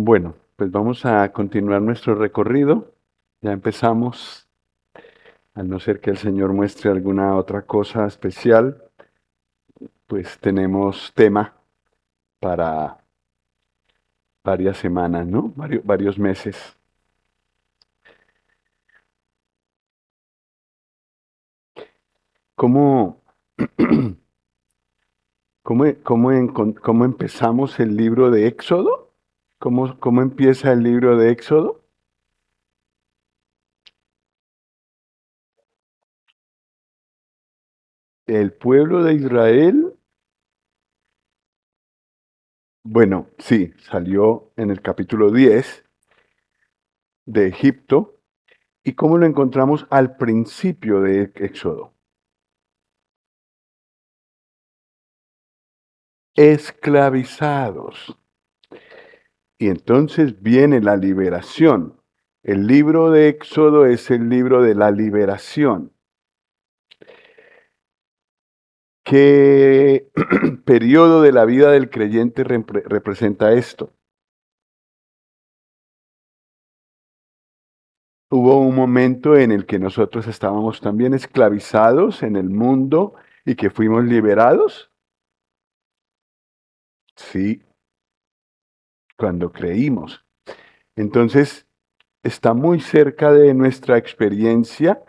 Bueno, pues vamos a continuar nuestro recorrido. Ya empezamos, a no ser que el Señor muestre alguna otra cosa especial, pues tenemos tema para varias semanas, ¿no? Varios meses. ¿Cómo, cómo empezamos el libro de Éxodo? ¿Cómo empieza el libro de Éxodo? El pueblo de Israel, bueno, sí, salió en el capítulo 10 de Egipto. ¿Y cómo lo encontramos al principio de Éxodo? Esclavizados. Y entonces viene la liberación. El libro de Éxodo es el libro de la liberación. ¿Qué periodo de la vida del creyente representa esto? Hubo un momento en el que nosotros estábamos también esclavizados en el mundo y que fuimos liberados. Sí, cuando creímos. Entonces, está muy cerca de nuestra experiencia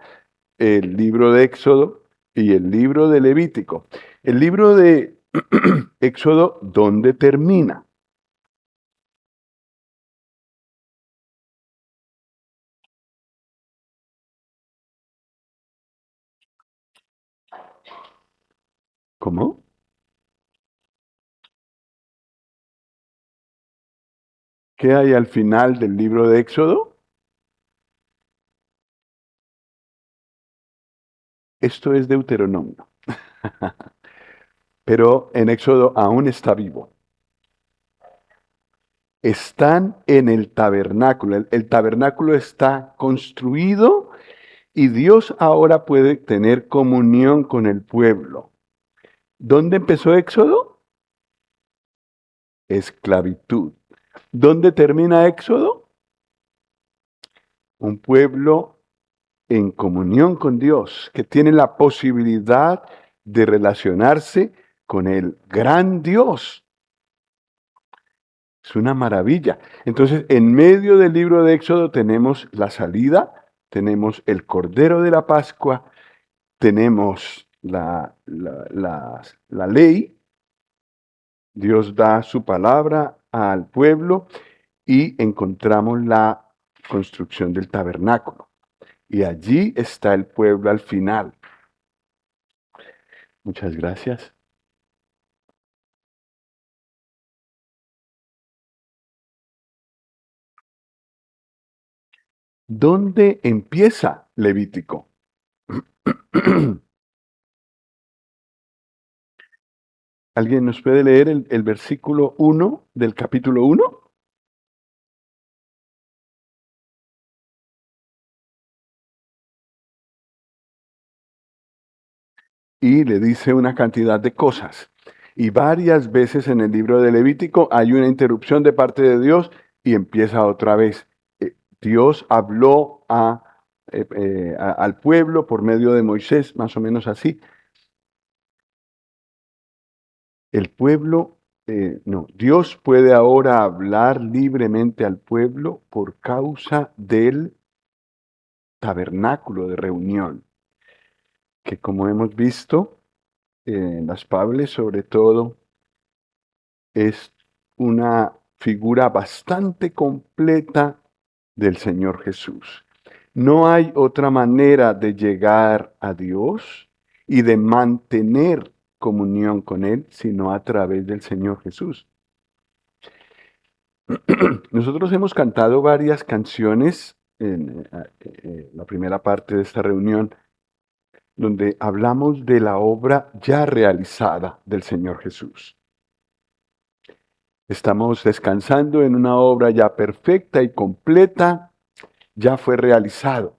el libro de Éxodo y el libro de Levítico. El libro de Éxodo, ¿dónde termina? ¿Cómo? ¿Qué hay al final del libro de Éxodo? Esto es Deuteronomio, pero en Éxodo aún está vivo. Están en el tabernáculo. El tabernáculo está construido y Dios ahora puede tener comunión con el pueblo. ¿Dónde empezó Éxodo? Esclavitud. ¿Dónde termina Éxodo? Un pueblo en comunión con Dios, que tiene la posibilidad de relacionarse con el gran Dios. Es una maravilla. Entonces, en medio del libro de Éxodo tenemos la salida, tenemos el Cordero de la Pascua, tenemos la ley, Dios da su palabra al pueblo y encontramos la construcción del tabernáculo. Y allí está el pueblo al final. Muchas gracias. ¿Dónde empieza Levítico? ¿Alguien nos puede leer el versículo 1 del capítulo 1? Y le dice una cantidad de cosas. Y varias veces en el libro de Levítico hay una interrupción de parte de Dios y empieza otra vez. Dios habló al pueblo por medio de Moisés, más o menos así. El pueblo, no, Dios puede ahora hablar libremente al pueblo por causa del tabernáculo de reunión, que como hemos visto en las Pables sobre todo, es una figura bastante completa del Señor Jesús. No hay otra manera de llegar a Dios y de mantener comunión con Él, sino a través del Señor Jesús. Nosotros hemos cantado varias canciones en la primera parte de esta reunión, donde hablamos de la obra ya realizada del Señor Jesús. Estamos descansando en una obra ya perfecta y completa, ya fue realizado.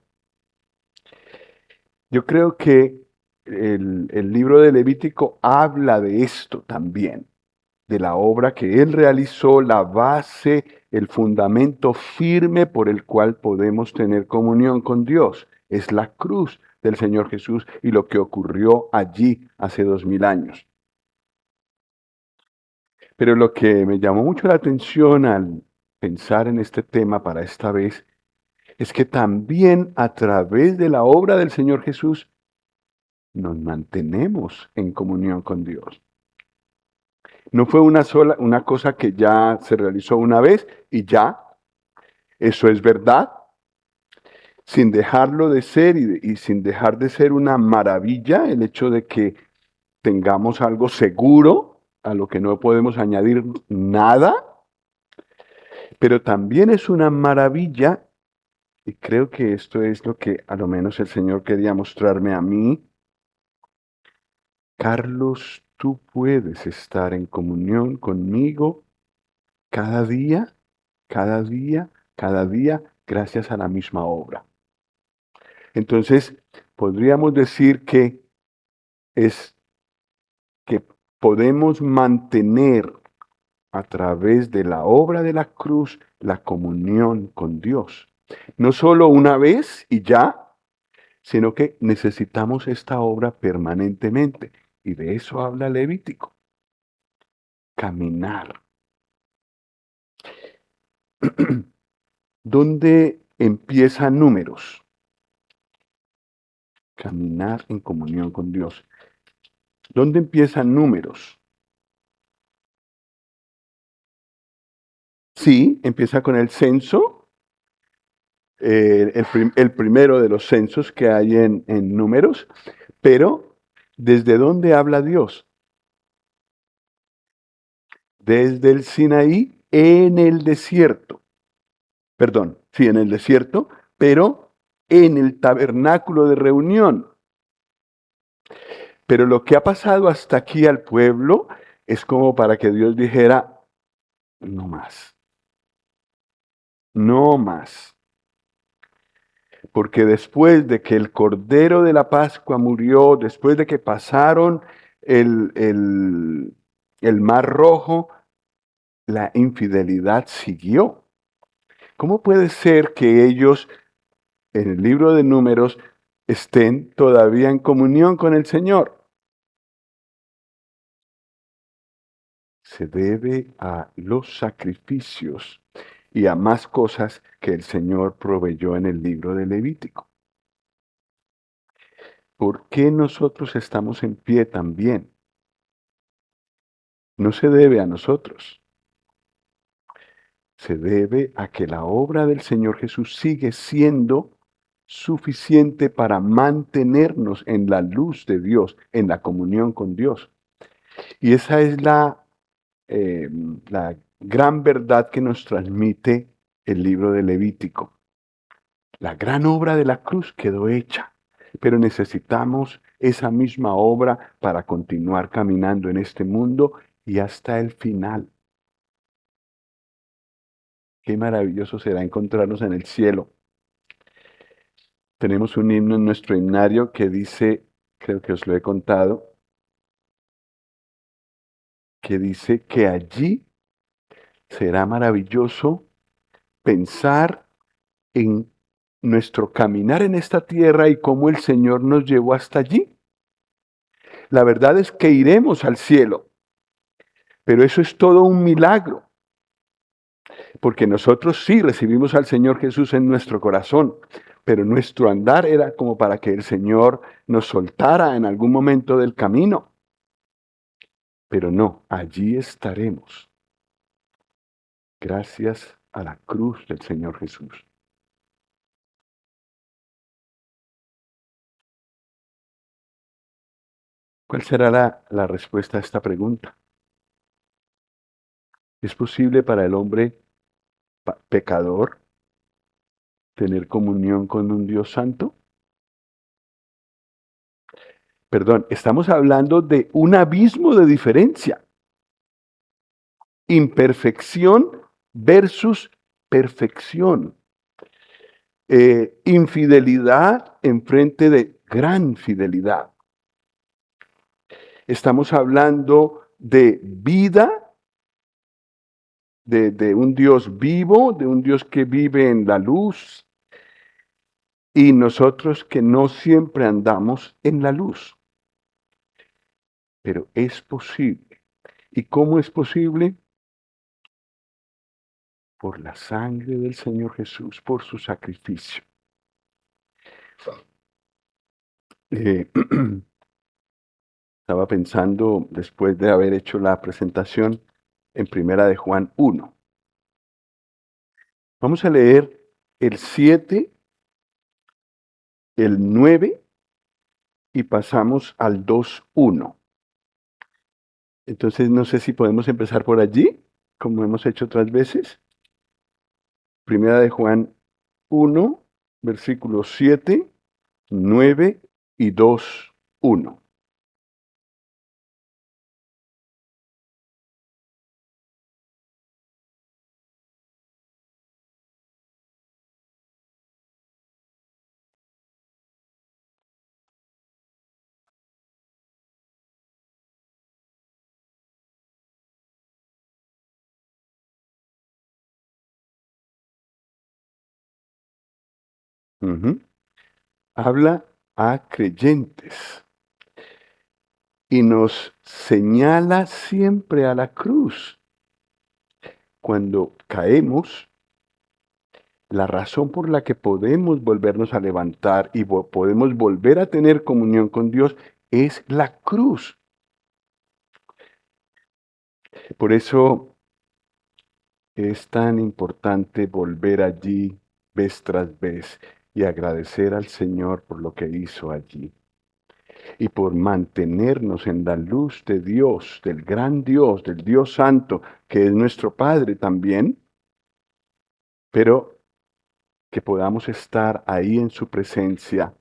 Yo creo que el libro de Levítico habla de esto también, de la obra que él realizó, la base el fundamento firme por el cual podemos tener comunión con Dios. Es la cruz del Señor Jesús y lo que ocurrió allí hace 2000 años. Pero lo que me llamó mucho la atención al pensar en este tema para esta vez es que también a través de la obra del Señor Jesús nos mantenemos en comunión con Dios. No fue una cosa que ya se realizó una vez y ya, eso es verdad, sin dejarlo de ser y sin dejar de ser una maravilla el hecho de que tengamos algo seguro a lo que no podemos añadir nada, pero también es una maravilla, y creo que esto es lo que a lo menos el Señor quería mostrarme a mí. Carlos, tú puedes estar en comunión conmigo cada día, cada día, cada día, gracias a la misma obra. Entonces, podríamos decir que es que podemos mantener a través de la obra de la cruz la comunión con Dios. No solo una vez y ya, sino que necesitamos esta obra permanentemente. Y de eso habla Levítico. Caminar. ¿Dónde empieza Números? Caminar en comunión con Dios. ¿Dónde empiezan Números? Sí, empieza con el censo, el primero de los censos que hay en Números, pero ¿desde dónde habla Dios? Desde el Sinaí en el desierto. Perdón, sí, en el desierto, pero en el tabernáculo de reunión. Pero lo que ha pasado hasta aquí al pueblo es como para que Dios dijera, no más, no más. Porque después de que el Cordero de la Pascua murió, después de que pasaron el Mar Rojo, la infidelidad siguió. ¿Cómo puede ser que ellos, en el libro de Números, estén todavía en comunión con el Señor? Se debe a los sacrificios y a más cosas que el Señor proveyó en el libro de Levítico. ¿Por qué nosotros estamos en pie también? No se debe a nosotros, se debe a que la obra del Señor Jesús sigue siendo suficiente para mantenernos en la luz de Dios, en la comunión con Dios. Y esa es la gran verdad que nos transmite el libro de Levítico. La gran obra de la cruz quedó hecha, pero necesitamos esa misma obra para continuar caminando en este mundo y hasta el final. Qué maravilloso será encontrarnos en el cielo. Tenemos un himno en nuestro himnario que dice, creo que os lo he contado, que dice que allí será maravilloso pensar en nuestro caminar en esta tierra y cómo el Señor nos llevó hasta allí. La verdad es que iremos al cielo, pero eso es todo un milagro, porque nosotros sí recibimos al Señor Jesús en nuestro corazón, pero nuestro andar era como para que el Señor nos soltara en algún momento del camino. Pero no, allí estaremos, gracias a la cruz del Señor Jesús. ¿Cuál será la respuesta a esta pregunta? ¿Es posible para el hombre pecador tener comunión con un Dios santo? Perdón, estamos hablando de un abismo de diferencia. Imperfección versus perfección. Infidelidad en frente de gran fidelidad. Estamos hablando de vida de un Dios vivo, de un Dios que vive en la luz, y nosotros que no siempre andamos en la luz. Pero es posible. ¿Y cómo es posible? Por la sangre del Señor Jesús, por su sacrificio. Eh, Estaba pensando, después de haber hecho la presentación, en Primera de Juan 1. Vamos a leer el 7, el 9 y pasamos al 2:1. Entonces, no sé si podemos empezar por allí, como hemos hecho otras veces. Primera de Juan 1, versículos 7, 9 y 2:1. Ujú. Habla a creyentes y nos señala siempre a la cruz. Cuando caemos, la razón por la que podemos volvernos a levantar y podemos volver a tener comunión con Dios es la cruz. Por eso es tan importante volver allí vez tras vez y agradecer al Señor por lo que hizo allí y por mantenernos en la luz de Dios, del gran Dios, del Dios Santo, que es nuestro Padre también, pero que podamos estar ahí en su presencia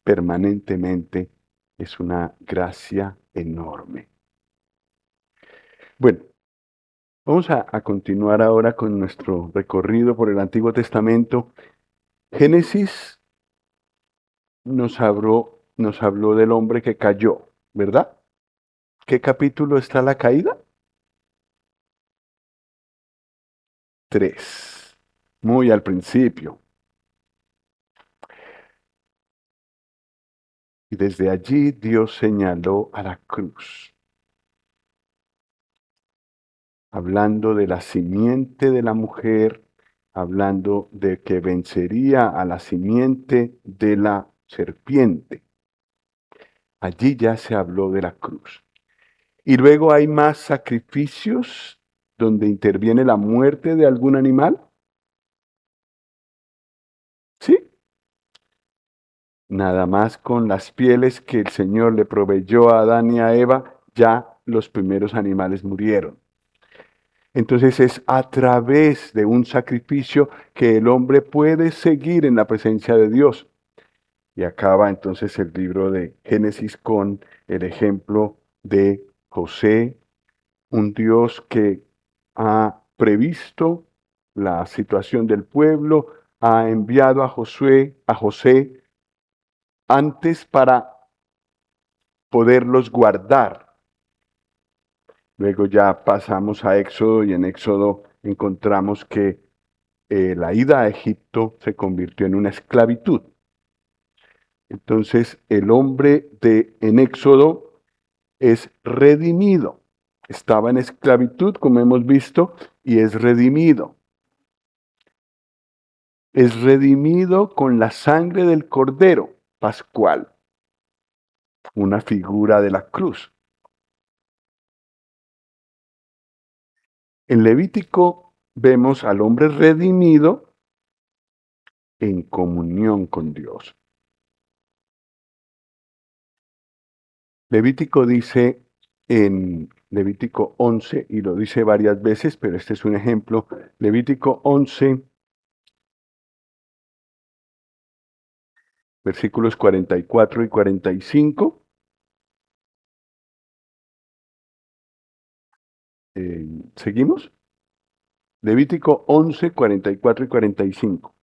permanentemente es una gracia enorme. Bueno, vamos a continuar ahora con nuestro recorrido por el Antiguo Testamento. Génesis nos habló del hombre que cayó, ¿verdad? ¿Qué capítulo está la caída? 3. Muy al principio. Y desde allí Dios señaló a la cruz, hablando de la simiente de la mujer, hablando de que vencería a la simiente de la serpiente. Allí ya se habló de la cruz. Y luego hay más sacrificios donde interviene la muerte de algún animal. ¿Sí? Nada más con las pieles que el Señor le proveyó a Adán y a Eva, ya los primeros animales murieron. Entonces es a través de un sacrificio que el hombre puede seguir en la presencia de Dios. Y acaba entonces el libro de Génesis con el ejemplo de José, un Dios que ha previsto la situación del pueblo, ha enviado a José antes para poderlos guardar. Luego ya pasamos a Éxodo y en Éxodo encontramos que la ida a Egipto se convirtió en una esclavitud. Entonces el hombre en Éxodo es redimido. Estaba en esclavitud, como hemos visto, y es redimido. Es redimido con la sangre del Cordero Pascual, una figura de la cruz. En Levítico vemos al hombre redimido en comunión con Dios. Levítico dice en Levítico 11, y lo dice varias veces, pero este es un ejemplo, Levítico 11, versículos 44 y 45. ¿Seguimos? Levítico 11, 44 y 45.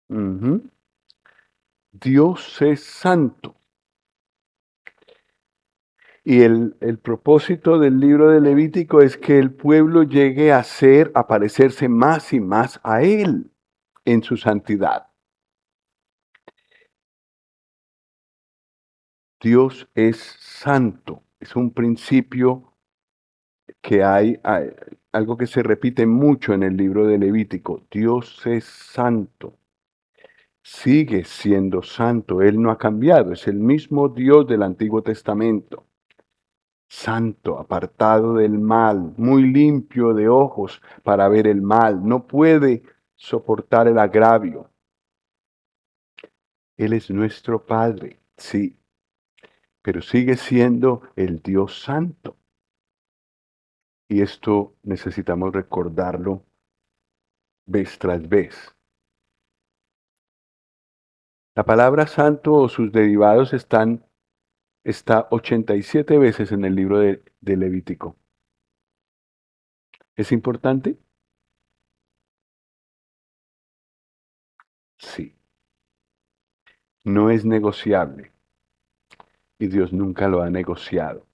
Ujú. Dios es santo. Y el propósito del libro de Levítico es que el pueblo llegue a parecerse más y más a Él en su santidad. Dios es santo. Es un principio que hay algo que se repite mucho en el libro de Levítico. Dios es santo. Sigue siendo santo. Él no ha cambiado. Es el mismo Dios del Antiguo Testamento. Santo, apartado del mal, muy limpio de ojos para ver el mal. No puede soportar el agravio. Él es nuestro Padre, sí, pero sigue siendo el Dios santo. Y esto necesitamos recordarlo vez tras vez. La palabra santo o sus derivados está 87 veces en el libro de Levítico. ¿Es importante? Sí. No es negociable y Dios nunca lo ha negociado.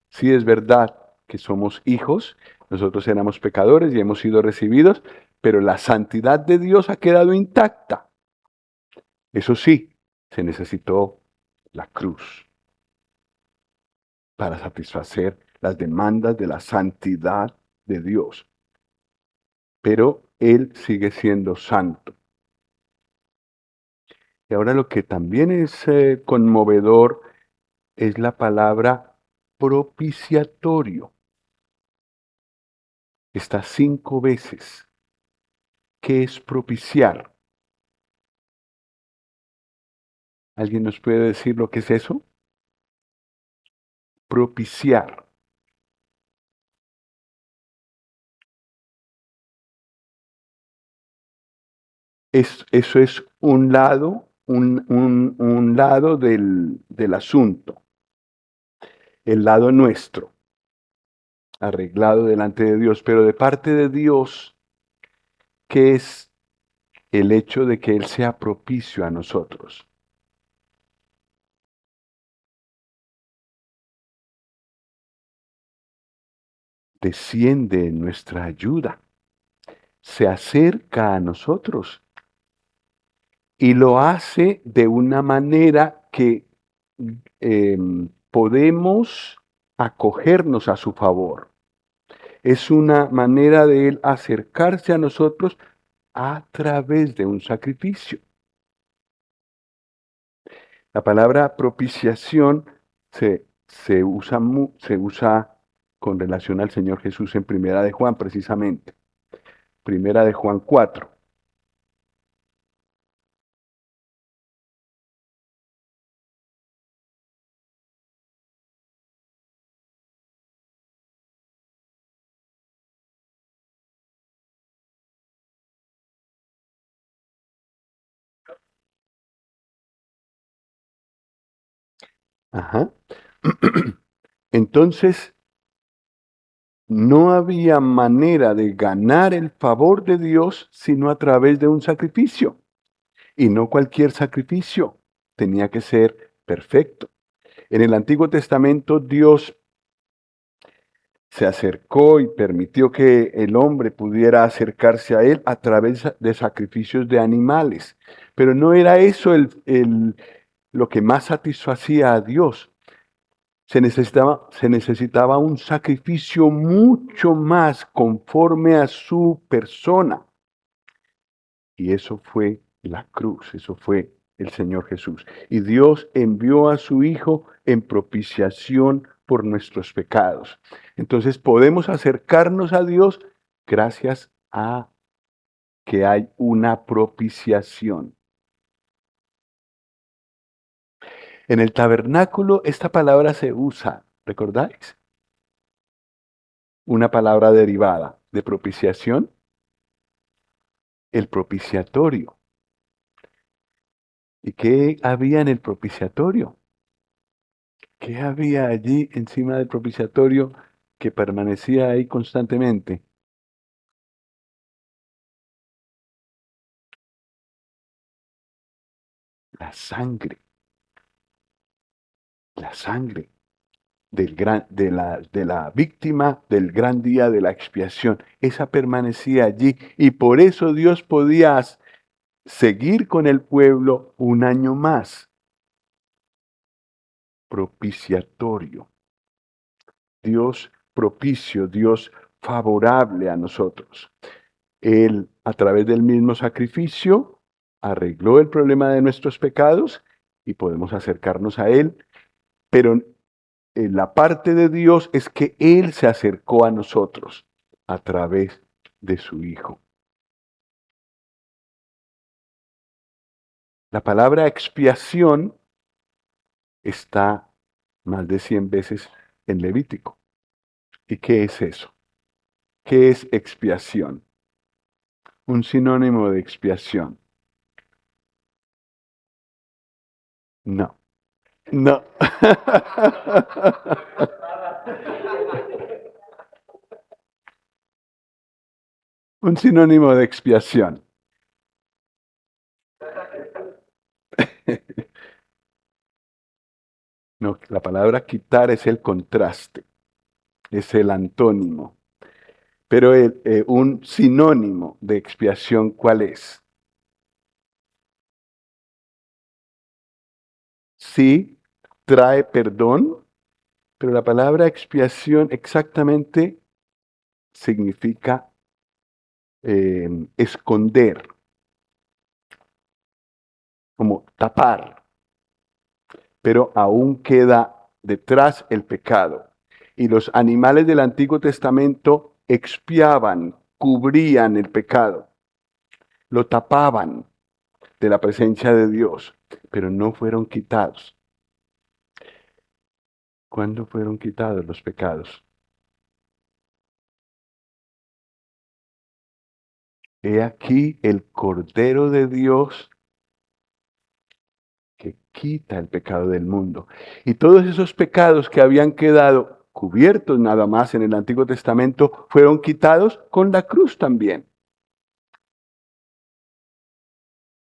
Sí es verdad que somos hijos, nosotros éramos pecadores y hemos sido recibidos, pero la santidad de Dios ha quedado intacta. Eso sí, se necesitó la cruz para satisfacer las demandas de la santidad de Dios. Pero Él sigue siendo santo. Y ahora lo que también es conmovedor es la palabra propiciatorio. Está 5 veces. ¿Qué es propiciar? ¿Alguien nos puede decir lo que es eso? Propiciar. Eso es un lado, un lado del asunto, el lado nuestro, arreglado delante de Dios, pero de parte de Dios, ¿qué es el hecho de que Él sea propicio a nosotros? Desciende en nuestra ayuda, se acerca a nosotros y lo hace de una manera que podemos acogernos a su favor. Es una manera de Él acercarse a nosotros a través de un sacrificio. La palabra propiciación se usa con relación al Señor Jesús en Primera de Juan, precisamente. Primera de Juan 4. Ajá. Entonces, no había manera de ganar el favor de Dios sino a través de un sacrificio. Y no cualquier sacrificio. Tenía que ser perfecto. En el Antiguo Testamento Dios se acercó y permitió que el hombre pudiera acercarse a él a través de sacrificios de animales. Pero no era eso lo que más satisfacía a Dios. Se necesitaba un sacrificio mucho más conforme a su persona. Y eso fue la cruz, eso fue el Señor Jesús. Y Dios envió a su Hijo en propiciación por nuestros pecados. Entonces podemos acercarnos a Dios gracias a que hay una propiciación. En el tabernáculo esta palabra se usa, ¿recordáis? Una palabra derivada de propiciación, el propiciatorio. ¿Y qué había en el propiciatorio? ¿Qué había allí encima del propiciatorio que permanecía ahí constantemente? La sangre, la sangre de la víctima del gran día de la expiación. Esa permanecía allí y por eso Dios podía seguir con el pueblo un año más. Propiciatorio. Dios propicio, Dios favorable a nosotros. Él, a través del mismo sacrificio, arregló el problema de nuestros pecados y podemos acercarnos a Él, pero la parte de Dios es que Él se acercó a nosotros a través de su Hijo. La palabra expiación está más de 100 veces en Levítico. ¿Y qué es eso? ¿Qué es expiación? Un sinónimo de expiación. No, no. Un sinónimo de expiación. No, la palabra quitar es el contraste, es el antónimo. Pero un sinónimo de expiación, ¿cuál es? Sí, trae perdón, pero la palabra expiación exactamente significa esconder, como tapar, pero aún queda detrás el pecado. Y los animales del Antiguo Testamento expiaban, cubrían el pecado, lo tapaban de la presencia de Dios, pero no fueron quitados. ¿Cuándo fueron quitados los pecados? He aquí el Cordero de Dios que quita el pecado del mundo. Y todos esos pecados que habían quedado cubiertos nada más en el Antiguo Testamento fueron quitados con la cruz también.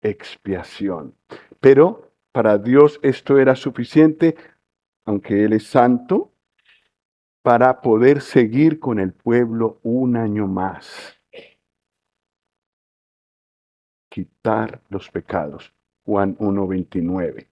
Expiación. Pero para Dios esto era suficiente, aunque Él es santo, para poder seguir con el pueblo un año más. Quitar los pecados. Juan 1:29.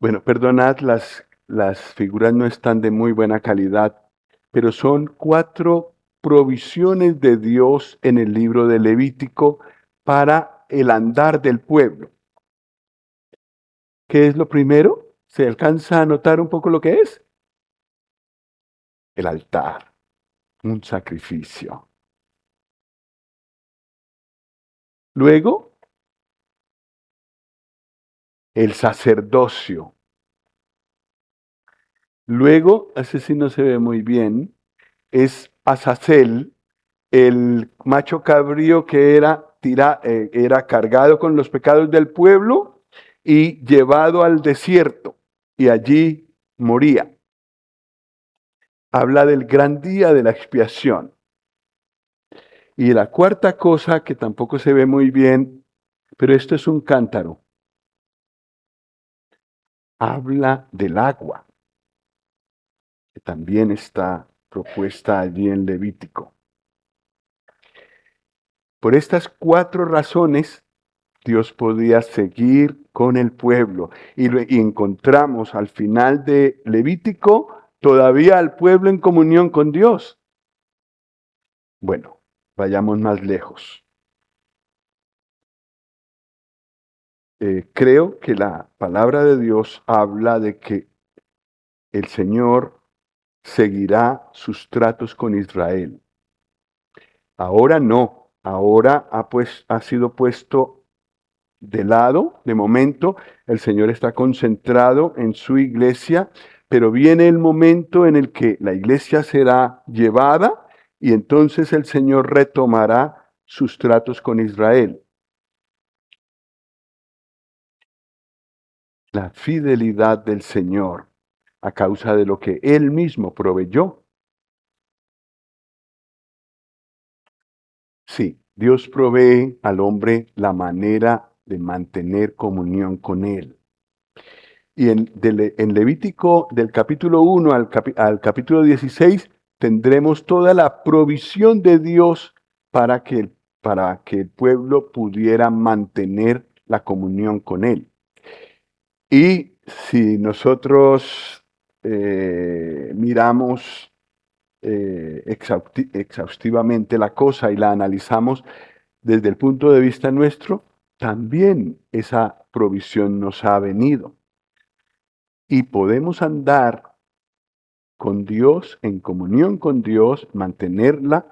Bueno, perdonad, las figuras no están de muy buena calidad, pero son 4 provisiones de Dios en el libro de Levítico para el andar del pueblo. ¿Qué es lo primero? ¿Se alcanza a notar un poco lo que es? El altar, un sacrificio. Luego, el sacerdocio. Luego, ese sí no se ve muy bien, es Azazel, el macho cabrío que era cargado con los pecados del pueblo y llevado al desierto, y allí moría. Habla del gran día de la expiación. Y la cuarta cosa que tampoco se ve muy bien, pero esto es un cántaro, habla del agua, que también está propuesta allí en Levítico. Por estas 4 razones, Dios podía seguir con el pueblo. Y encontramos al final de Levítico todavía al pueblo en comunión con Dios. Bueno, vayamos más lejos. Creo que la palabra de Dios habla de que el Señor seguirá sus tratos con Israel. Ahora no, ahora ha sido puesto de lado, de momento, el Señor está concentrado en su iglesia, pero viene el momento en el que la iglesia será llevada y entonces el Señor retomará sus tratos con Israel. La fidelidad del Señor a causa de lo que Él mismo proveyó. Sí, Dios provee al hombre la manera de mantener comunión con Él. Y en Levítico, del capítulo 1 al capítulo 16, tendremos toda la provisión de Dios para que el pueblo pudiera mantener la comunión con Él. Y si nosotros miramos exhaustivamente la cosa y la analizamos desde el punto de vista nuestro, también esa provisión nos ha venido. Y podemos andar con Dios, en comunión con Dios, mantenernos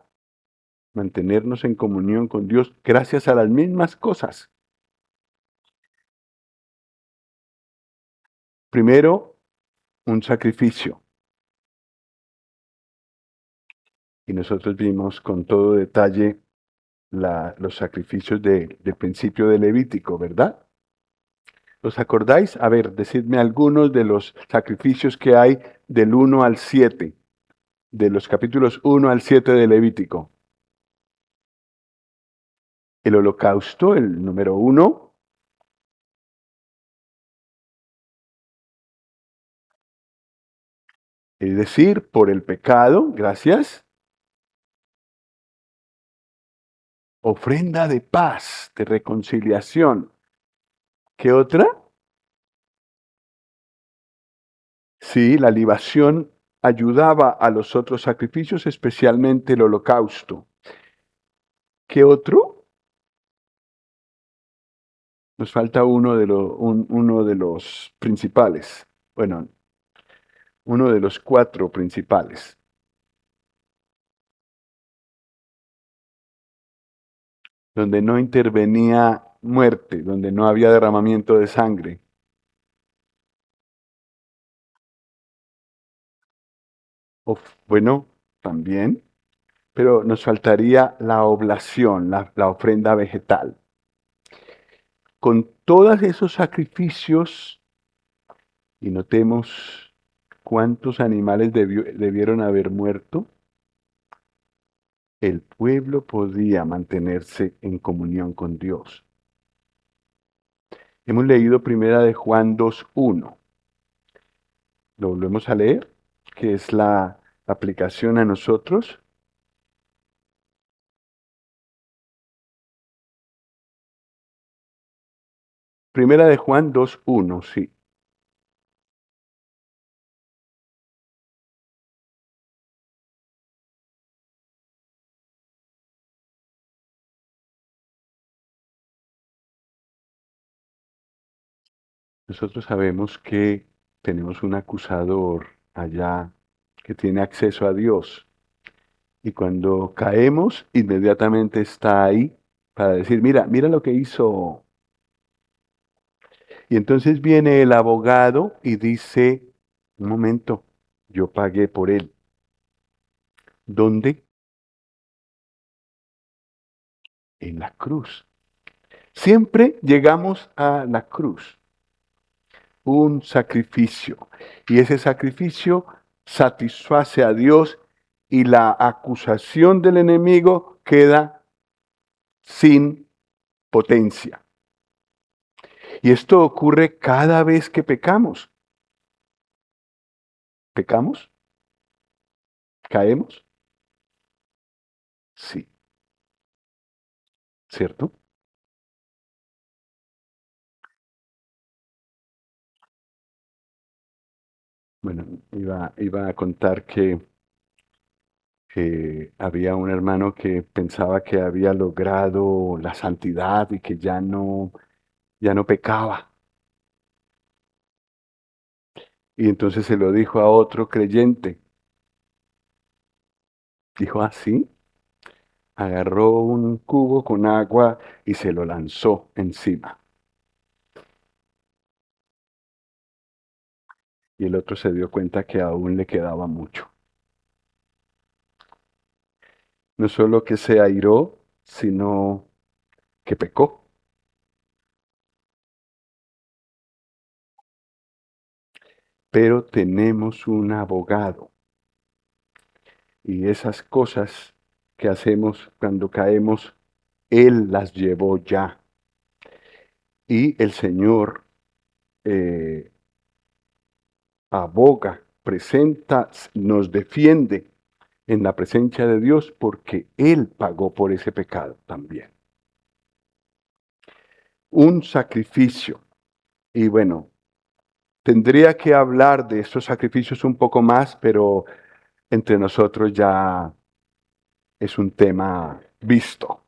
en comunión con Dios gracias a las mismas cosas. Primero, un sacrificio. Y nosotros vimos con todo detalle los sacrificios del principio de Levítico, ¿verdad? ¿Los acordáis? A ver, decidme algunos de los sacrificios que hay del 1 al 7, de los capítulos 1 al 7 de Levítico. El holocausto, el número 1. Es decir, por el pecado, gracias. Ofrenda de paz, de reconciliación. ¿Qué otra? Sí, la libación ayudaba a los otros sacrificios, especialmente el holocausto. ¿Qué otro? Nos falta uno de los principales. Bueno, uno de los 4 principales. Donde no intervenía muerte, donde no había derramamiento de sangre. Bueno, también, pero nos faltaría la oblación, la ofrenda vegetal. Con todos esos sacrificios, y notemos cuántos animales debieron haber muerto, el pueblo podía mantenerse en comunión con Dios. Hemos leído primera de Juan 2:1. Lo volvemos a leer, que es la aplicación a nosotros. Primera de Juan 2:1, sí. Nosotros sabemos que tenemos un acusador allá que tiene acceso a Dios. Y cuando caemos, inmediatamente está ahí para decir, mira, mira lo que hizo. Y entonces viene el abogado y dice, un momento, yo pagué por él. ¿Dónde? En la cruz. Siempre llegamos a la cruz. Un sacrificio. Y ese sacrificio satisface a Dios y la acusación del enemigo queda sin potencia. Y esto ocurre cada vez que pecamos. ¿Pecamos? ¿Caemos? Sí, ¿cierto? Bueno, iba a contar que había un hermano que pensaba que había logrado la santidad y que ya no pecaba. Y entonces se lo dijo a otro creyente. Dijo, ¿ah, sí? Agarró un cubo con agua y se lo lanzó encima. Y el otro se dio cuenta que aún le quedaba mucho. No solo que se airó, sino que pecó. Pero tenemos un abogado. Y esas cosas que hacemos cuando caemos, Él las llevó ya. y el Señor eh, aboga, presenta, nos defiende en la presencia de Dios porque Él pagó por ese pecado también. Un sacrificio. Y bueno, tendría que hablar de estos sacrificios un poco más, pero entre nosotros ya es un tema visto.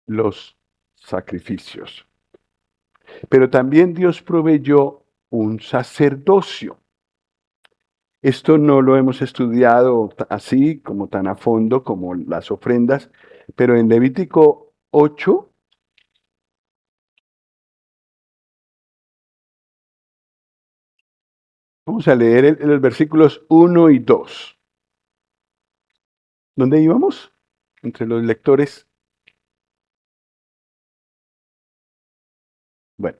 Los sacrificios. Pero también Dios proveyó un sacerdocio. Esto no lo hemos estudiado así como tan a fondo como las ofrendas, pero en Levítico 8, vamos a leer los versículos 1 y 2. ¿Dónde íbamos? Entre los lectores. Bueno,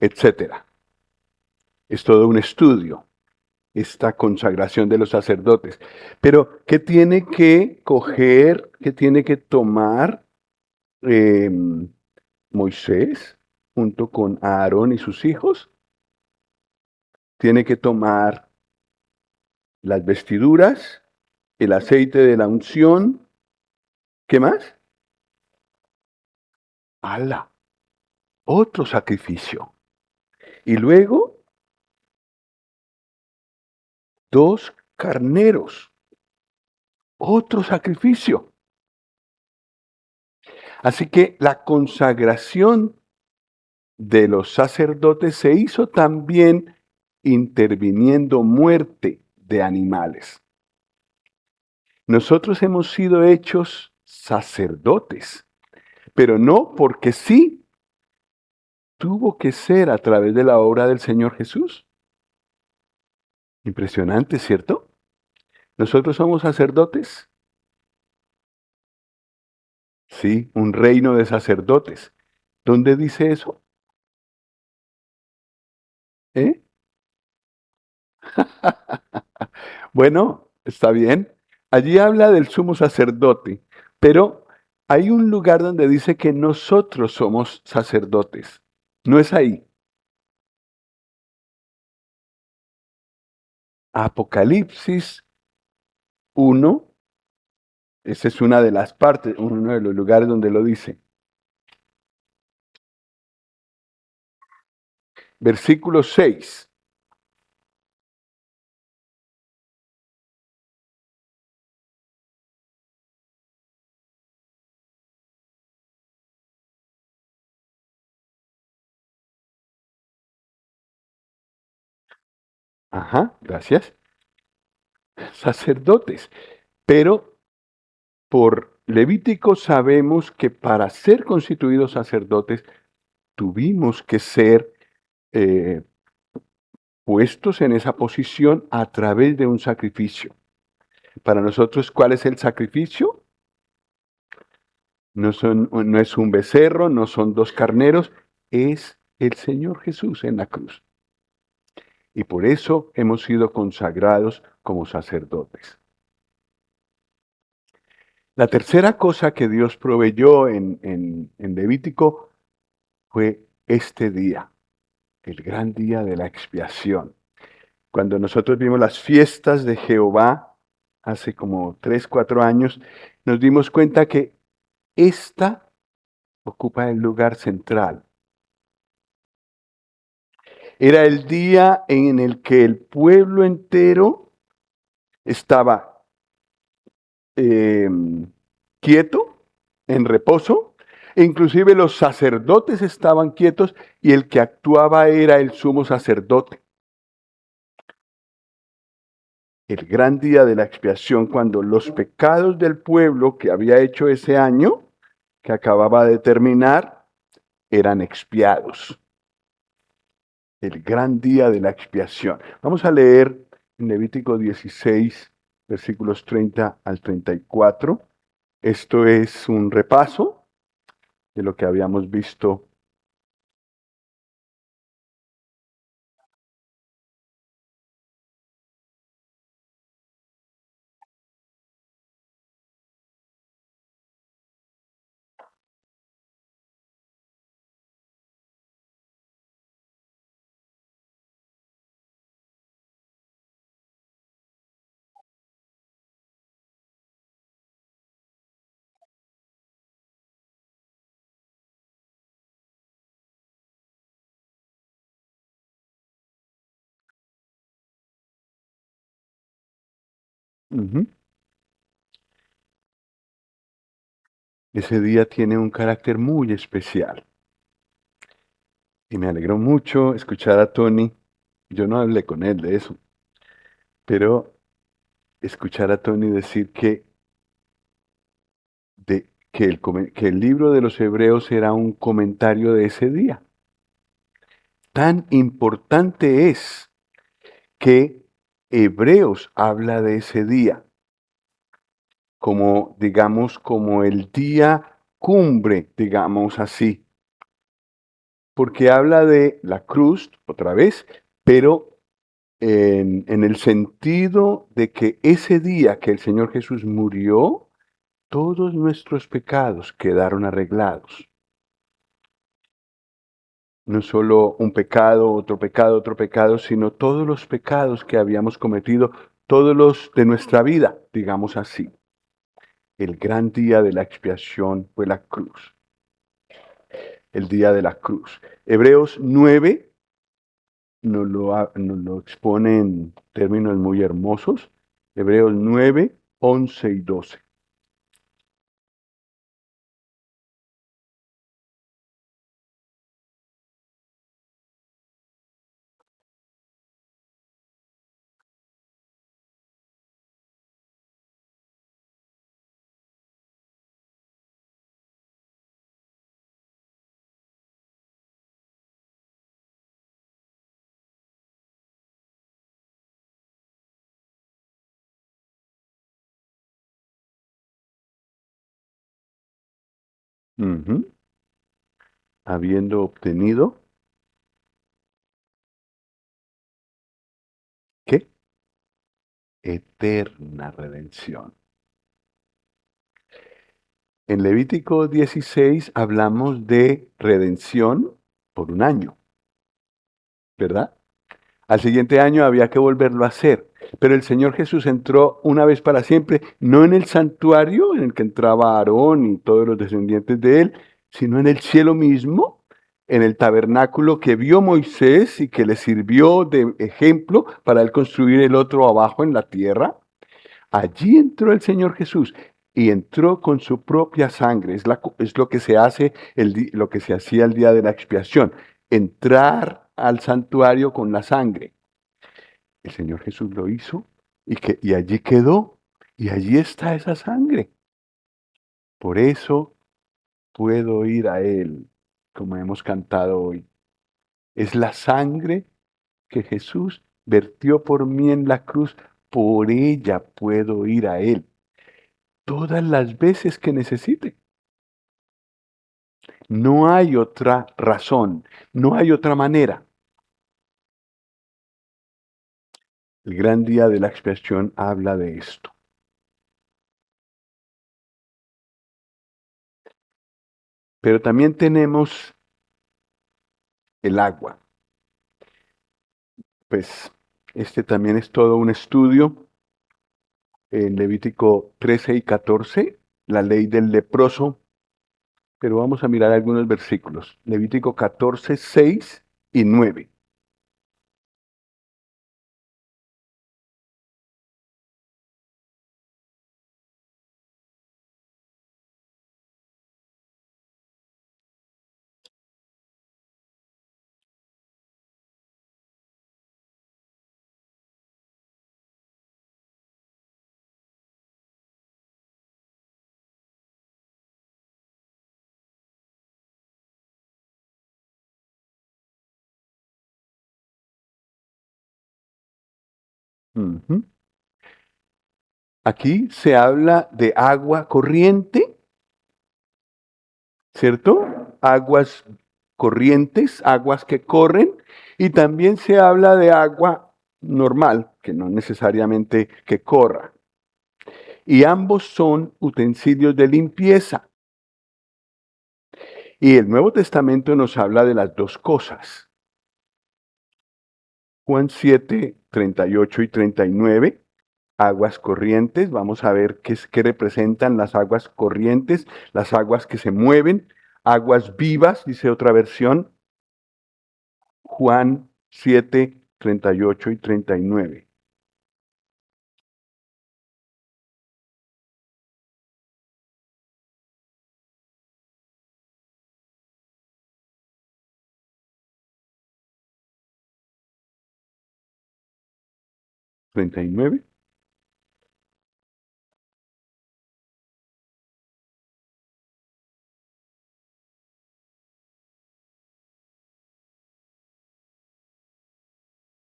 etcétera. Es todo un estudio, esta consagración de los sacerdotes. Pero, ¿qué tiene que coger, qué tiene que tomar eh, Moisés junto con Aarón y sus hijos? Tiene que tomar las vestiduras, el aceite de la unción, ¿qué más? ¡Hala! Otro sacrificio. Y luego, 2 carneros, otro sacrificio. Así que la consagración de los sacerdotes se hizo también interviniendo muerte de animales. Nosotros hemos sido hechos sacerdotes, pero no porque sí, tuvo que ser a través de la obra del Señor Jesús. Impresionante, ¿cierto? Nosotros somos sacerdotes. Sí, un reino de sacerdotes. ¿Dónde dice eso? ¿Eh? Bueno, está bien. Allí habla del sumo sacerdote, pero hay un lugar donde dice que nosotros somos sacerdotes. No es ahí. Apocalipsis 1, esa es una de las partes, uno de los lugares donde lo dice. Versículo 6. Ajá, gracias. Sacerdotes. Pero por Levítico sabemos que para ser constituidos sacerdotes tuvimos que ser eh, puestos en esa posición a través de un sacrificio. Para nosotros, ¿cuál es el sacrificio? No es un becerro, no son 2 carneros, es el Señor Jesús en la cruz. Y por eso hemos sido consagrados como sacerdotes. La tercera cosa que Dios proveyó en Levítico fue este día, el gran día de la expiación. Cuando nosotros vimos las fiestas de Jehová hace como 3, 4 años, nos dimos cuenta que esta ocupa el lugar central. Era el día en el que el pueblo entero estaba eh, quieto, en reposo, e inclusive los sacerdotes estaban quietos y el que actuaba era el sumo sacerdote. El gran día de la expiación, cuando los pecados del pueblo que había hecho ese año, que acababa de terminar, eran expiados. El gran día de la expiación. Vamos a leer en Levítico 16, versículos 30 al 34. Esto es un repaso de lo que habíamos visto. Ujú. Ese día tiene un carácter muy especial y me alegró mucho escuchar a Tony. Yo no hablé con él de eso, pero escuchar a Tony decir que el libro de los Hebreos era un comentario de ese día. Tan importante es que Hebreos habla de ese día como, digamos, como el día cumbre, digamos así, porque habla de la cruz, otra vez, pero en el sentido de que ese día que el Señor Jesús murió, todos nuestros pecados quedaron arreglados. No solo un pecado, otro pecado, sino todos los pecados que habíamos cometido, todos los de nuestra vida, digamos así. El gran día de la expiación fue la cruz, el día de la cruz. Hebreos 9 nos lo expone en términos muy hermosos. Hebreos 9, 11 y 12. Ujú. Habiendo obtenido, ¿qué? Eterna redención. En Levítico 16 hablamos de redención por un año, ¿verdad? Al siguiente año había que volverlo a hacer. Pero el Señor Jesús entró una vez para siempre, no en el santuario en el que entraba Aarón y todos los descendientes de él, sino en el cielo mismo, en el tabernáculo que vio Moisés y que le sirvió de ejemplo para él construir el otro abajo en la tierra. Allí entró el Señor Jesús y entró con su propia sangre. Es lo que se hace, lo que se hacía el día de la expiación. Entrar al santuario con la sangre. El Señor Jesús lo hizo y allí quedó. Y allí está esa sangre. Por eso puedo ir a Él, como hemos cantado hoy. Es la sangre que Jesús vertió por mí en la cruz. Por ella puedo ir a Él todas las veces que necesite. No hay otra razón, no hay otra manera. El gran día de la expiación habla de esto. Pero también tenemos el agua. Pues este también es todo un estudio en Levítico 13 y 14, la ley del leproso, pero vamos a mirar algunos versículos. Levítico 14, 6 y 9. Ujú. Aquí se habla de agua corriente, ¿cierto? Aguas corrientes, aguas que corren, y también se habla de agua normal, que no necesariamente que corra. Y ambos son utensilios de limpieza. Y el Nuevo Testamento nos habla de las dos cosas. Juan 7, 38 y 39, aguas corrientes. Vamos a ver qué representan las aguas corrientes, las aguas que se mueven, aguas vivas, dice otra versión. Juan 7, 38 y 39. ¿39?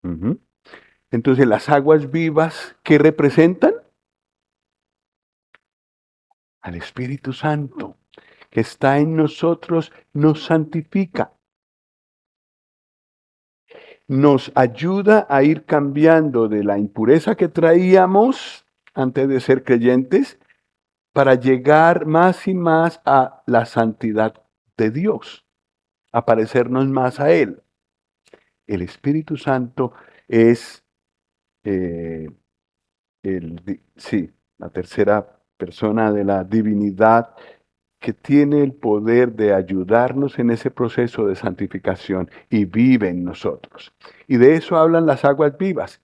Ujú. Entonces, las aguas vivas, ¿qué representan? Al Espíritu Santo, que está en nosotros, nos santifica, nos ayuda a ir cambiando de la impureza que traíamos antes de ser creyentes para llegar más y más a la santidad de Dios, a parecernos más a Él. El Espíritu Santo es eh, sí, la tercera persona de la divinidad que tiene el poder de ayudarnos en ese proceso de santificación y vive en nosotros. Y de eso hablan las aguas vivas,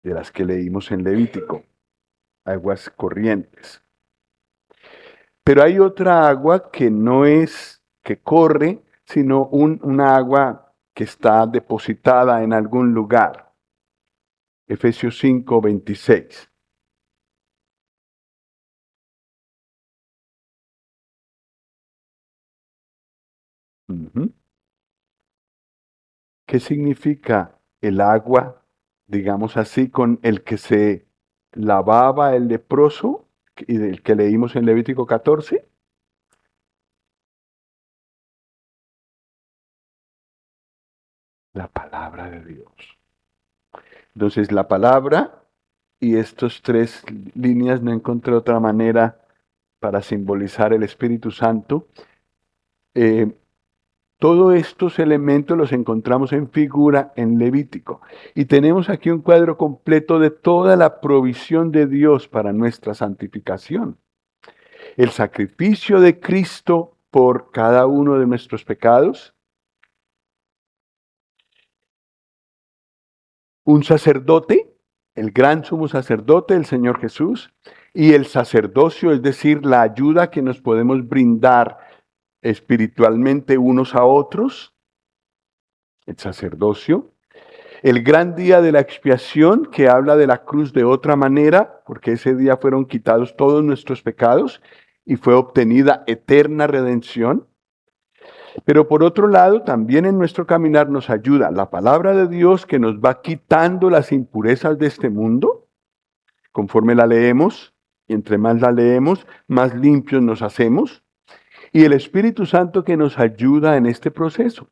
de las que leímos en Levítico, aguas corrientes. Pero hay otra agua que no es que corre, sino una agua que está depositada en algún lugar. Efesios 5, 26. Ujú. ¿Qué significa el agua, digamos así, con el que se lavaba el leproso y del que leímos en Levítico 14? La palabra de Dios. Entonces, la palabra y estos tres líneas, no encontré otra manera para simbolizar el Espíritu Santo. Eh, Todos estos elementos los encontramos en figura en Levítico. Y tenemos aquí un cuadro completo de toda la provisión de Dios para nuestra santificación. El sacrificio de Cristo por cada uno de nuestros pecados. Un sacerdote, el gran sumo sacerdote, el Señor Jesús. Y el sacerdocio, es decir, la ayuda que nos podemos brindar espiritualmente unos a otros. El sacerdocio. El gran día de la expiación, que habla de la cruz de otra manera, porque ese día fueron quitados todos nuestros pecados y fue obtenida eterna redención. Pero por otro lado, también en nuestro caminar nos ayuda la palabra de Dios que nos va quitando las impurezas de este mundo, conforme la leemos, y entre más la leemos, más limpios nos hacemos, y el Espíritu Santo que nos ayuda en este proceso.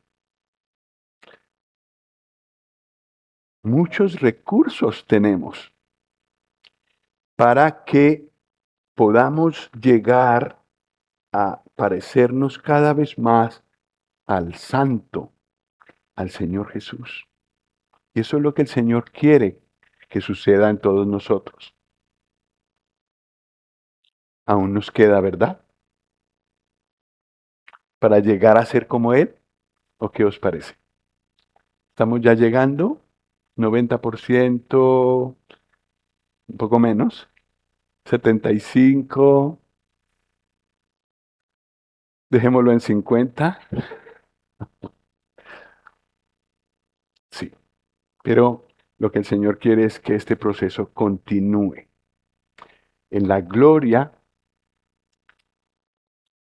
Muchos recursos tenemos para que podamos llegar a parecernos cada vez más al Santo, al Señor Jesús. Y eso es lo que el Señor quiere que suceda en todos nosotros. Aún nos queda, ¿verdad? Para llegar a ser como Él. ¿O qué os parece? Estamos ya llegando, 90%, un poco menos, 75%, dejémoslo en 50%. Sí, pero lo que el Señor quiere es que este proceso continúe. En la gloria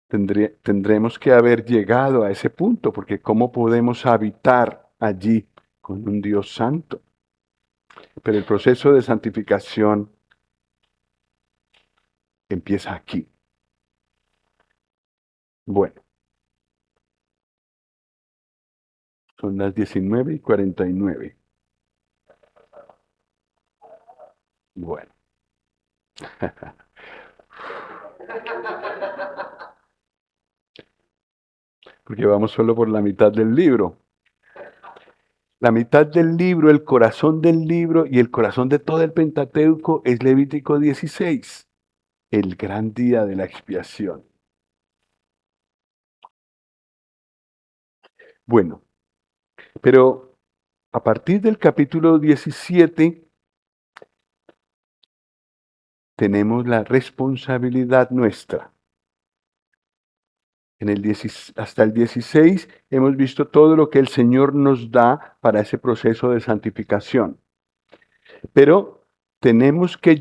tendremos que haber llegado a ese punto, porque ¿cómo podemos habitar allí con un Dios santo? Pero el proceso de santificación empieza aquí. Bueno, Son las 19:49. Bueno, porque vamos solo por la mitad del libro. La mitad del libro, el corazón del libro y el corazón de todo el Pentateuco es Levítico 16, el gran día de la expiación. Bueno, pero a partir del capítulo 17 tenemos la responsabilidad nuestra. Hasta el 16 hemos visto todo lo que el Señor nos da para ese proceso de santificación. Pero tenemos que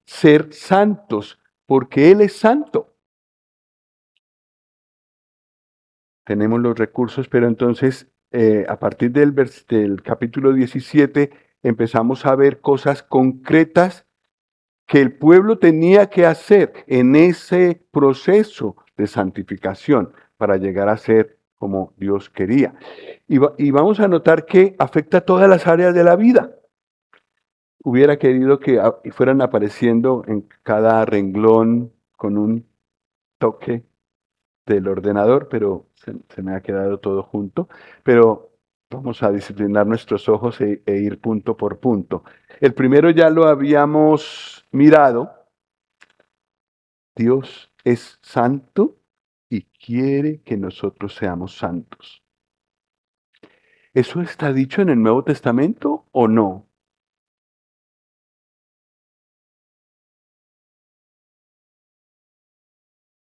ser santos, porque Él es santo. Tenemos los recursos, pero entonces a partir del capítulo 17 empezamos a ver cosas concretas que el pueblo tenía que hacer en ese proceso de santificación para llegar a ser como Dios quería. Y vamos a notar que afecta a todas las áreas de la vida. Hubiera querido que fueran apareciendo en cada renglón con un toque del ordenador, pero se me ha quedado todo junto. Pero vamos a disciplinar nuestros ojos e ir punto por punto. El primero ya lo habíamos mirado. Dios es santo y quiere que nosotros seamos santos. ¿Eso está dicho en el Nuevo Testamento o no?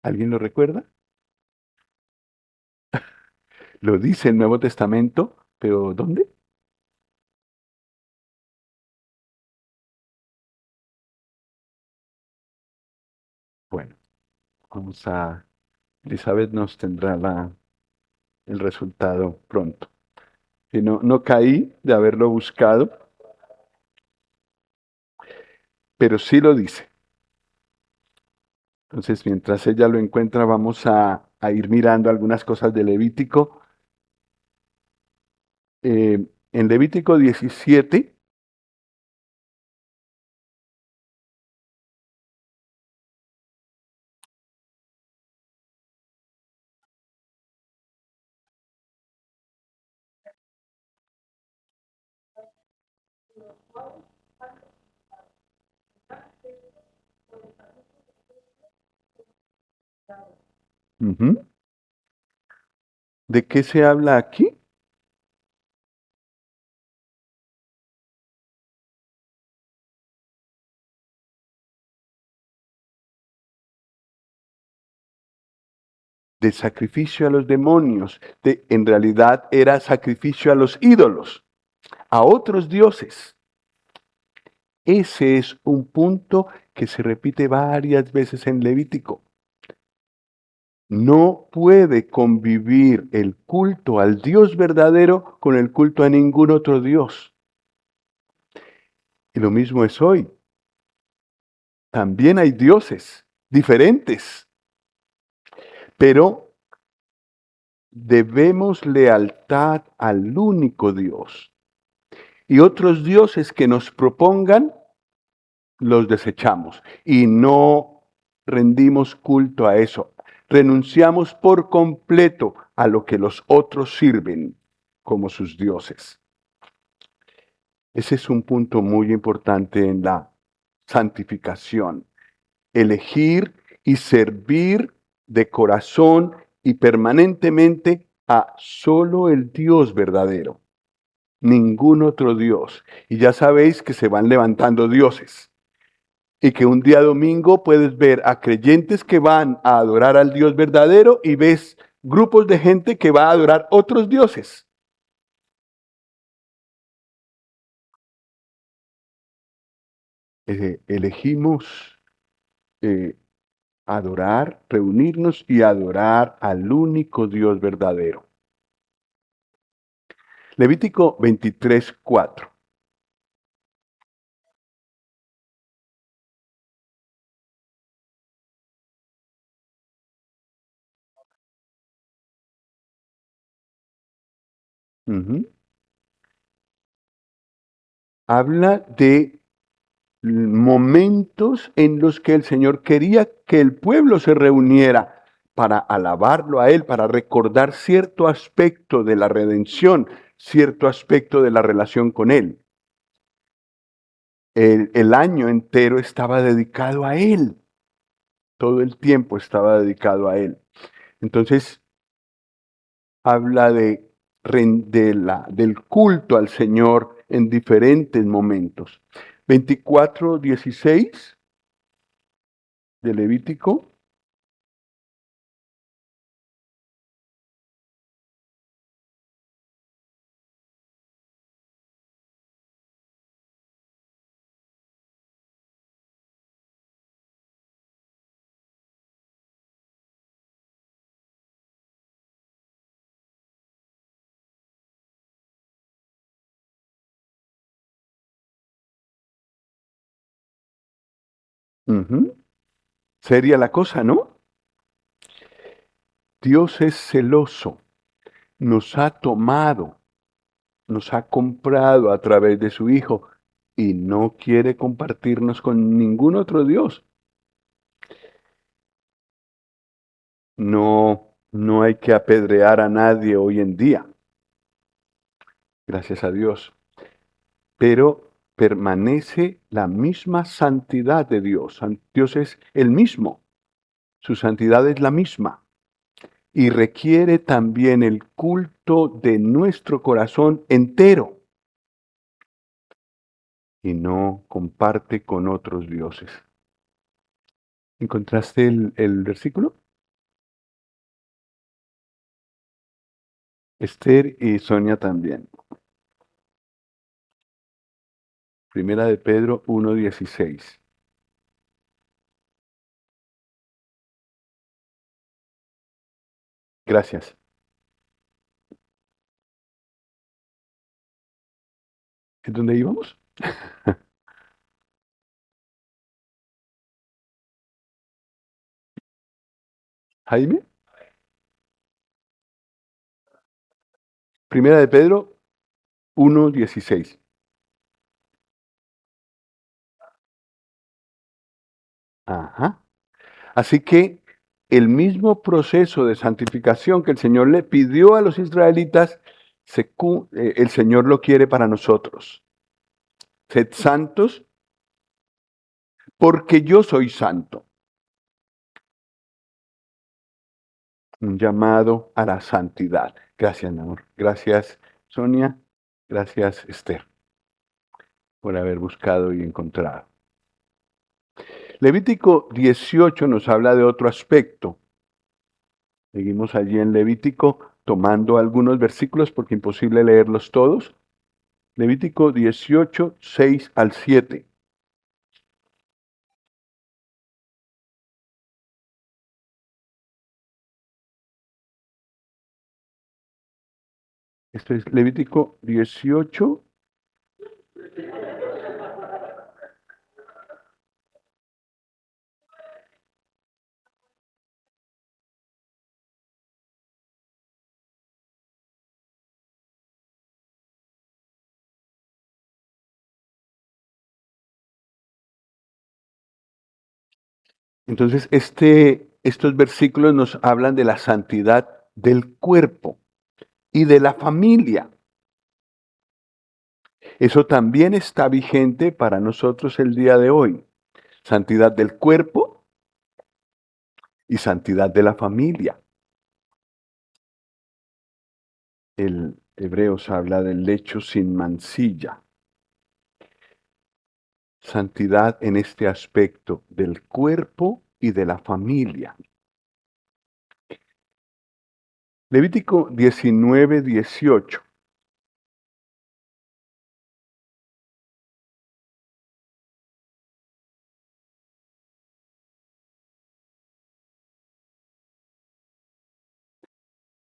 ¿Alguien lo recuerda? Lo dice el Nuevo Testamento, pero ¿dónde? Bueno, Elizabeth nos tendrá el resultado pronto. Si no, no caí de haberlo buscado, pero sí lo dice. Entonces, mientras ella lo encuentra, vamos a ir mirando algunas cosas de Levítico. En Levítico 17, ujú, ¿de qué se habla aquí? De sacrificio a los demonios. En realidad era sacrificio a los ídolos, a otros dioses. Ese es un punto que se repite varias veces en Levítico. No puede convivir el culto al Dios verdadero con el culto a ningún otro Dios. Y lo mismo es hoy. También hay dioses diferentes, pero debemos lealtad al único Dios. Y otros dioses que nos propongan, los desechamos y no rendimos culto a eso. Renunciamos por completo a lo que los otros sirven como sus dioses. Ese es un punto muy importante en la santificación. Elegir y servir de corazón y permanentemente a solo el Dios verdadero, ningún otro Dios. Y ya sabéis que se van levantando dioses. Y que un día domingo puedes ver a creyentes que van a adorar al Dios verdadero y ves grupos de gente que va a adorar otros dioses. Elegimos eh, adorar, reunirnos y adorar al único Dios verdadero. Levítico 23:4. Ujú. Habla de momentos en los que el Señor quería que el pueblo se reuniera para alabarlo a Él, para recordar cierto aspecto de la redención, cierto aspecto de la relación con Él. El año entero estaba dedicado a Él, todo el tiempo estaba dedicado a Él. Entonces, habla del culto al Señor en diferentes momentos. 24:16 de Levítico. Ujú. Seria la cosa, ¿no? Dios es celoso, nos ha tomado, nos ha comprado a través de su Hijo y no quiere compartirnos con ningún otro Dios. No, no hay que apedrear a nadie hoy en día, gracias a Dios. Pero permanece la misma santidad de Dios. Dios es el mismo, su santidad es la misma y requiere también el culto de nuestro corazón entero y no comparte con otros dioses. ¿Encontraste el versículo? Esther y Sonia también. Primera de Pedro 1:16. Gracias. ¿En dónde íbamos? Jaime. Primera de Pedro 1:16. Ajá. Así que el mismo proceso de santificación que el Señor le pidió a los israelitas, el Señor lo quiere para nosotros. Sed santos porque yo soy santo. Un llamado a la santidad. Gracias, mi amor. Gracias, Sonia. Gracias, Esther, por haber buscado y encontrado. Levítico 18 nos habla de otro aspecto. Seguimos allí en Levítico tomando algunos versículos porque imposible leerlos todos. Levítico 18, 6 al 7. Esto es Levítico 18. Entonces, estos versículos nos hablan de la santidad del cuerpo y de la familia. Eso también está vigente para nosotros el día de hoy. Santidad del cuerpo y santidad de la familia. El Hebreos habla del lecho sin mancilla. Santidad en este aspecto del cuerpo y de la familia. Levítico 19:18.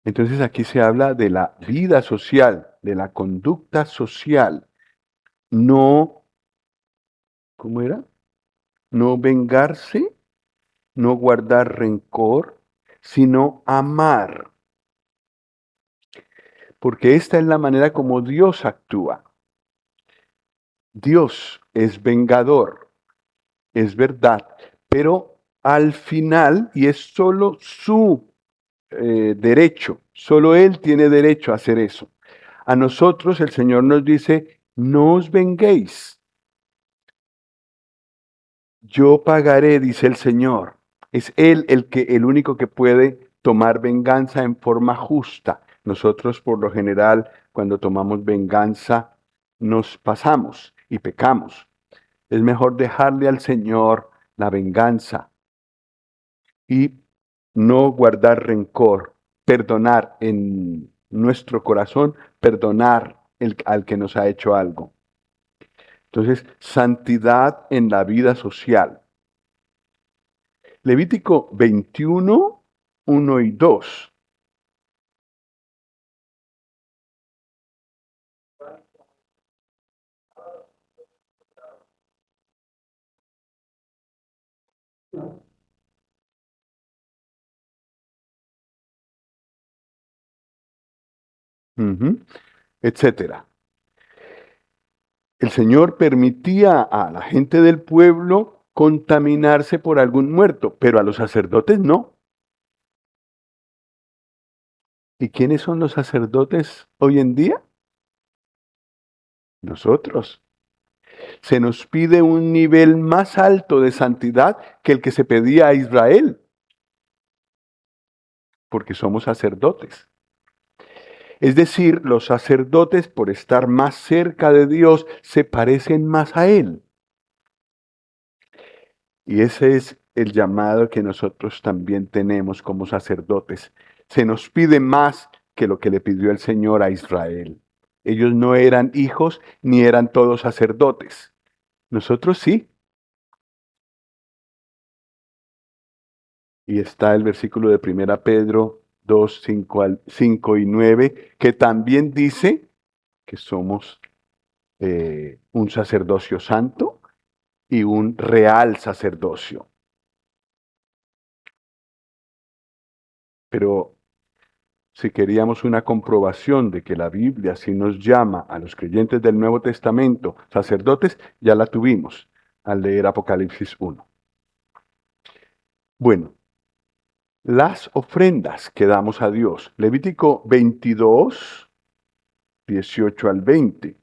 Entonces aquí se habla de la vida social, de la conducta social. No, ¿cómo era? No vengarse, no guardar rencor, sino amar. porque esta es la manera como Dios actúa. Dios es vengador, es verdad, pero al final, y es solo su derecho, solo Él tiene derecho a hacer eso. A nosotros el Señor nos dice, no os venguéis, yo pagaré, dice el Señor. Es Él el único que puede tomar venganza en forma justa. Nosotros por lo general, cuando tomamos venganza, nos pasamos y pecamos. Es mejor dejarle al Señor la venganza y no guardar rencor, perdonar en nuestro corazón, perdonar al que nos ha hecho algo. Entonces, santidad en la vida social. Levítico 21, 1 y 2. Ujú, etcétera. El Señor permitía a la gente del pueblo contaminarse por algún muerto, pero a los sacerdotes no. ¿Y quiénes son los sacerdotes hoy en día? Nosotros. Se nos pide un nivel más alto de santidad que el que se pedía a Israel, porque somos sacerdotes. Es decir, los sacerdotes, por estar más cerca de Dios, se parecen más a Él. Y ese es el llamado que nosotros también tenemos como sacerdotes. Se nos pide más que lo que le pidió el Señor a Israel. Ellos no eran hijos ni eran todos sacerdotes. Nosotros sí. Y está el versículo de 1 Pedro 2, 5 y 9, que también dice que somos un sacerdocio santo y un real sacerdocio. Pero si queríamos una comprobación de que la Biblia sí nos llama a los creyentes del Nuevo Testamento sacerdotes, ya la tuvimos al leer Apocalipsis 1. Bueno, las ofrendas que damos a Dios. Levítico 22, 18 al 20.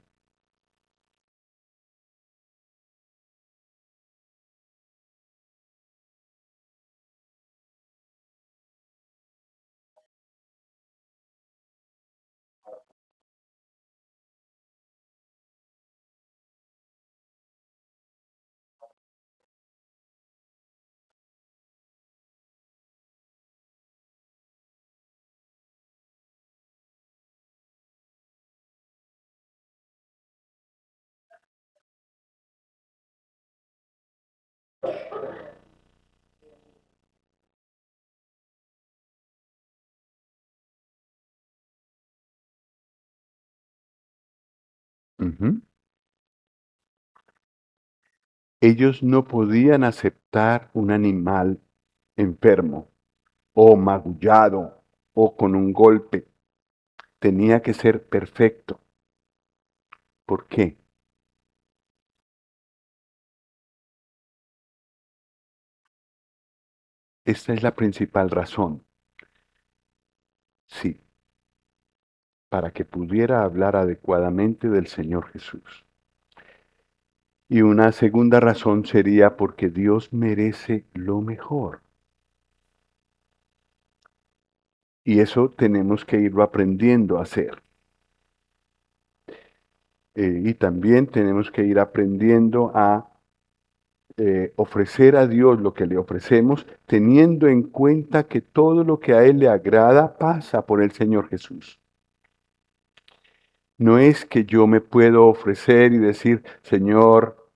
Ujú. Ellos no podían aceptar un animal enfermo o magullado o con un golpe. Tenía que ser perfecto. ¿Por qué? Esta es la principal razón. Sí, para que pudiera hablar adecuadamente del Señor Jesús. Y una segunda razón sería porque Dios merece lo mejor. Y eso tenemos que irlo aprendiendo a hacer. Y también tenemos que ir aprendiendo a ofrecer a Dios lo que le ofrecemos, teniendo en cuenta que todo lo que a Él le agrada pasa por el Señor Jesús. No es que yo me puedo ofrecer y decir, Señor,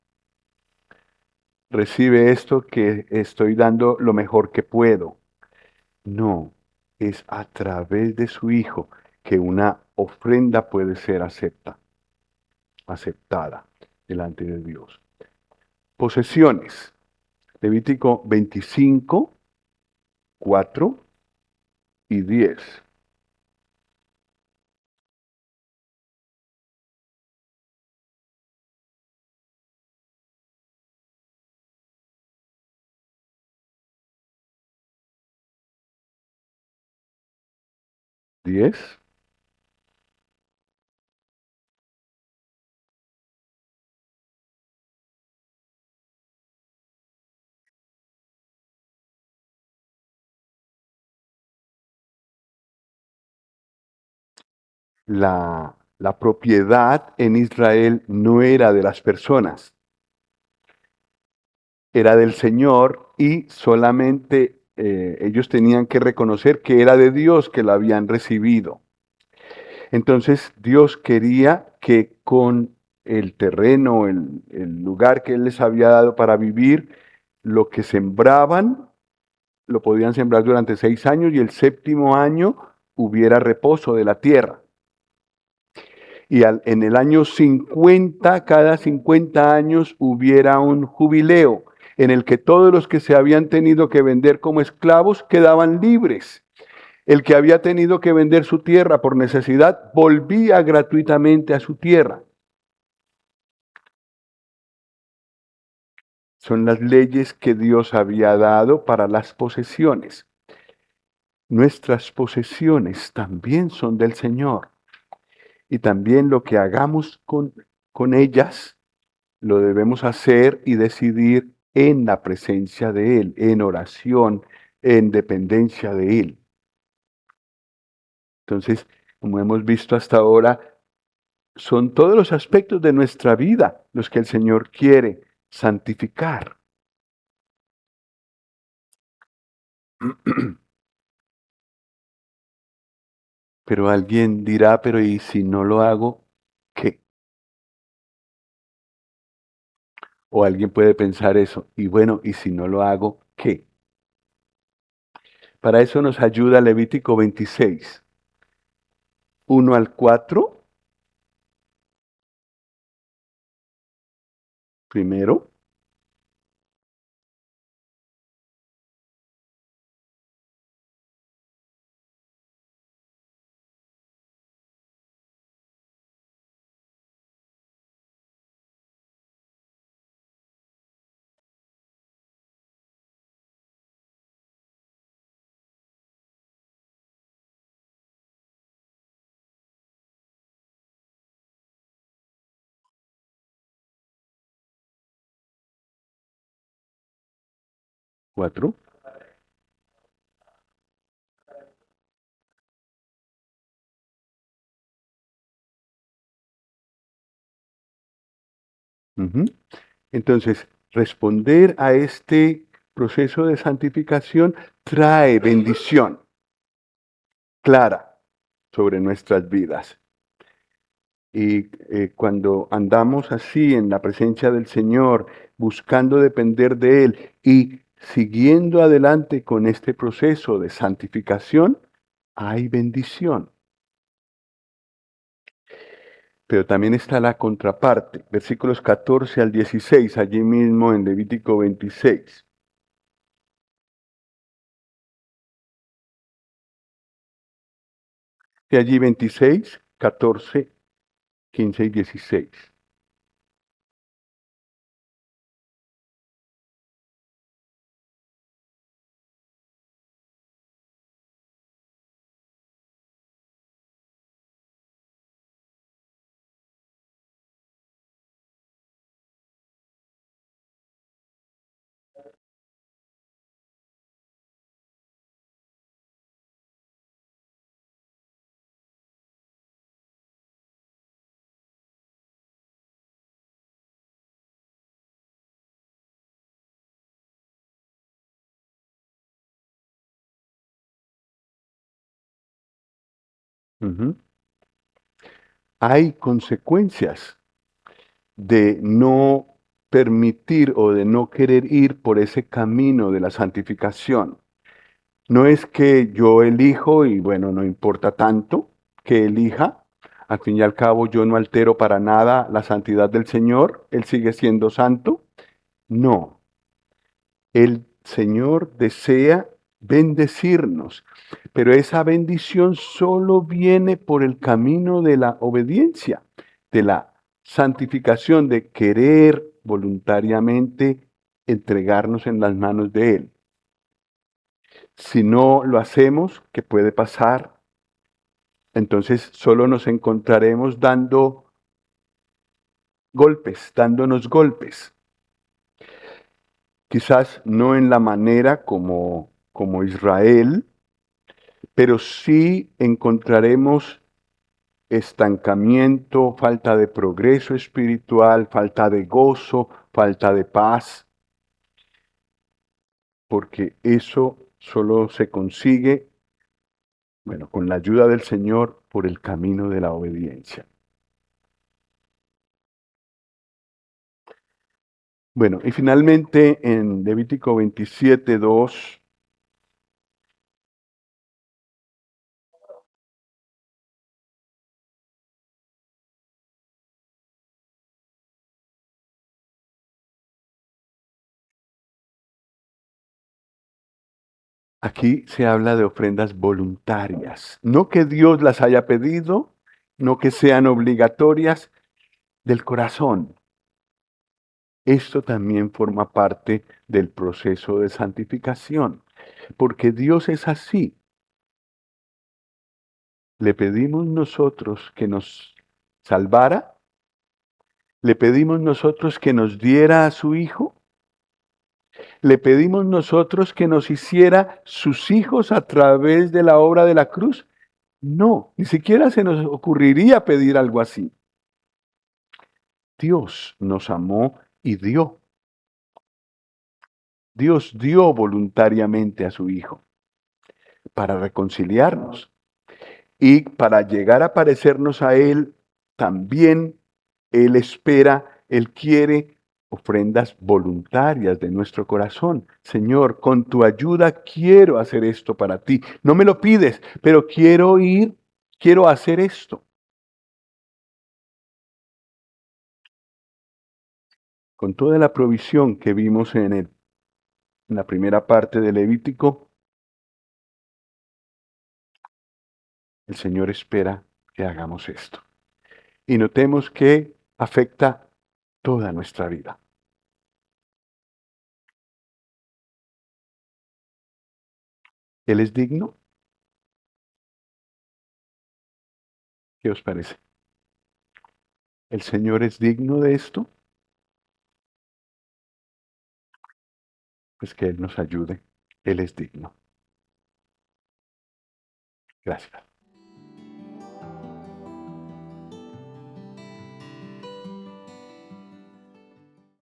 recibe esto que estoy dando lo mejor que puedo. No, es a través de su Hijo que una ofrenda puede ser aceptada delante de Dios. Posesiones. Levítico 25, 4 y 10. 10. La propiedad en Israel no era de las personas, era del Señor y solamente ellos tenían que reconocer que era de Dios que la habían recibido. Entonces Dios quería que con el terreno, el lugar que Él les había dado para vivir, lo que sembraban, lo podían sembrar durante 6 años y el séptimo año hubiera reposo de la tierra. Y en el año 50, cada 50 años hubiera un jubileo en el que todos los que se habían tenido que vender como esclavos quedaban libres. El que había tenido que vender su tierra por necesidad volvía gratuitamente a su tierra. Son las leyes que Dios había dado para las posesiones. Nuestras posesiones también son del Señor. Y también lo que hagamos con ellas lo debemos hacer y decidir en la presencia de Él, en oración, en dependencia de Él. Entonces, como hemos visto hasta ahora, son todos los aspectos de nuestra vida los que el Señor quiere santificar. Pero alguien dirá, pero ¿y si no lo hago, qué? O alguien puede pensar eso, y bueno, ¿y si no lo hago, qué? Para eso nos ayuda Levítico 26, 1 al 4, primero. 4. Ujú. Entonces, responder a este proceso de santificación trae bendición clara sobre nuestras vidas. Y cuando andamos así en la presencia del Señor, buscando depender de Él y siguiendo adelante con este proceso de santificación, hay bendición. Pero también está la contraparte, versículos 14 al 16, allí mismo en Levítico 26. De allí 26, 14, 15 y 16. Ujú. Hay consecuencias de no permitir o de no querer ir por ese camino de la santificación. No es que yo elijo y bueno, no importa tanto que elija. Al fin y al cabo yo no altero para nada la santidad del Señor. Él sigue siendo santo. No, el Señor desea bendecirnos, pero esa bendición solo viene por el camino de la obediencia, de la santificación, de querer voluntariamente entregarnos en las manos de Él. Si no lo hacemos, ¿qué puede pasar? Entonces solo nos encontraremos dando golpes, dándonos golpes. Quizás no en la manera como Israel, pero sí encontraremos estancamiento, falta de progreso espiritual, falta de gozo, falta de paz, porque eso solo se consigue, bueno, con la ayuda del Señor por el camino de la obediencia. Bueno, y finalmente en Levítico 27:2, aquí se habla de ofrendas voluntarias, no que Dios las haya pedido, no que sean obligatorias, del corazón. Esto también forma parte del proceso de santificación, porque Dios es así. Le pedimos nosotros que nos salvara, le pedimos nosotros que nos diera a su Hijo, le pedimos nosotros que nos hiciera sus hijos a través de la obra de la cruz. No, ni siquiera se nos ocurriría pedir algo así. Dios nos amó y dio. Dios dio voluntariamente a su Hijo para reconciliarnos. Y para llegar a parecernos a Él, también Él espera, Él quiere ofrendas voluntarias de nuestro corazón. Señor, con tu ayuda quiero hacer esto para ti. No me lo pides, pero quiero hacer esto. Con toda la provisión que vimos en la primera parte de Levítico, el Señor espera que hagamos esto. Y notemos que afecta toda nuestra vida. ¿Él es digno? ¿Qué os parece? ¿El Señor es digno de esto? Pues que Él nos ayude. Él es digno. Gracias.